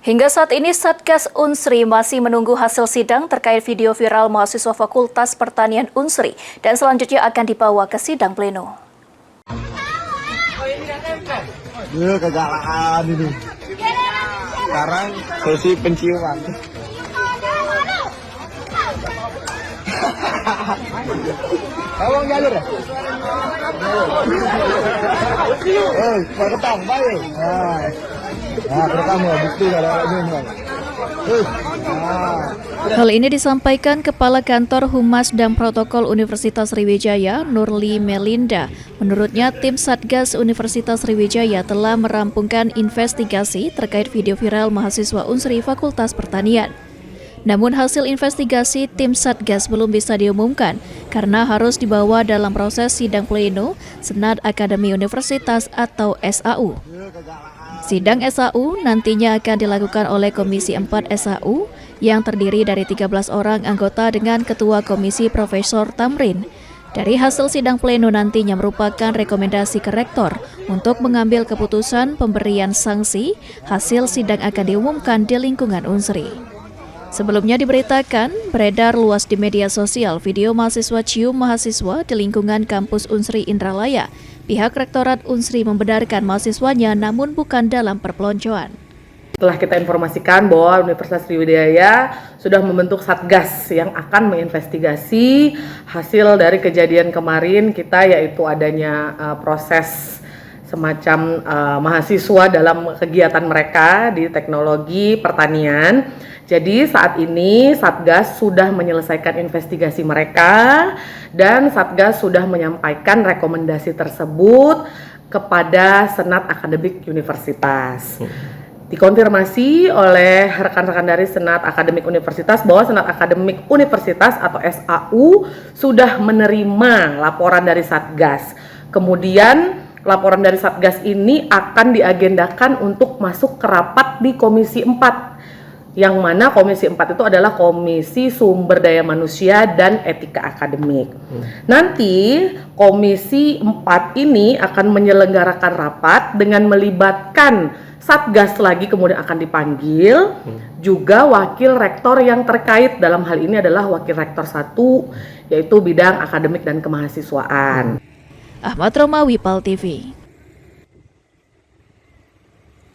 Hingga saat ini Satgas Unsri masih menunggu hasil sidang terkait video viral mahasiswa Fakultas Pertanian Unsri dan selanjutnya akan dibawa ke sidang pleno. Kegalaan ini. Sekarang sesi penciuman. Tolong jalur ya? Ketang, baik. Pertama bukti kalau ini. Hal ini disampaikan Kepala Kantor Humas dan Protokol Universitas Sriwijaya, Nurli Melinda. Menurutnya, tim Satgas Universitas Sriwijaya telah merampungkan investigasi terkait video viral mahasiswa Unsri Fakultas Pertanian. Namun hasil investigasi tim Satgas belum bisa diumumkan karena harus dibawa dalam proses sidang pleno Senat Akademi Universitas atau SAU. Sidang SAU nantinya akan dilakukan oleh Komisi 4 SAU yang terdiri dari 13 orang anggota dengan Ketua Komisi Profesor Tamrin. Dari hasil sidang pleno nantinya merupakan rekomendasi ke Rektor untuk mengambil keputusan pemberian sanksi. Hasil sidang akan diumumkan di lingkungan Unsri. Sebelumnya diberitakan beredar luas di media sosial video mahasiswa cium mahasiswa di lingkungan kampus Unsri Indralaya. Pihak Rektorat Unsri membenarkan mahasiswanya namun bukan dalam perpeloncoan. Setelah kita informasikan bahwa Universitas Sriwijaya sudah membentuk Satgas yang akan menginvestigasi hasil dari kejadian kemarin kita, yaitu adanya proses semacam mahasiswa dalam kegiatan mereka di teknologi pertanian. Jadi saat ini Satgas sudah menyelesaikan investigasi mereka dan Satgas sudah menyampaikan rekomendasi tersebut kepada Senat Akademik Universitas. Dikonfirmasi oleh rekan-rekan dari Senat Akademik Universitas bahwa Senat Akademik Universitas atau SAU sudah menerima laporan dari Satgas. Kemudian laporan dari Satgas ini akan diagendakan untuk masuk ke rapat di Komisi 4. Yang mana Komisi 4 itu adalah Komisi Sumber Daya Manusia dan Etika Akademik. Nanti Komisi 4 ini akan menyelenggarakan rapat dengan melibatkan Satgas lagi, kemudian akan dipanggil juga wakil rektor yang terkait. Dalam hal ini adalah wakil rektor 1, yaitu bidang akademik dan kemahasiswaan. Ahmad Romawi, PAL TV.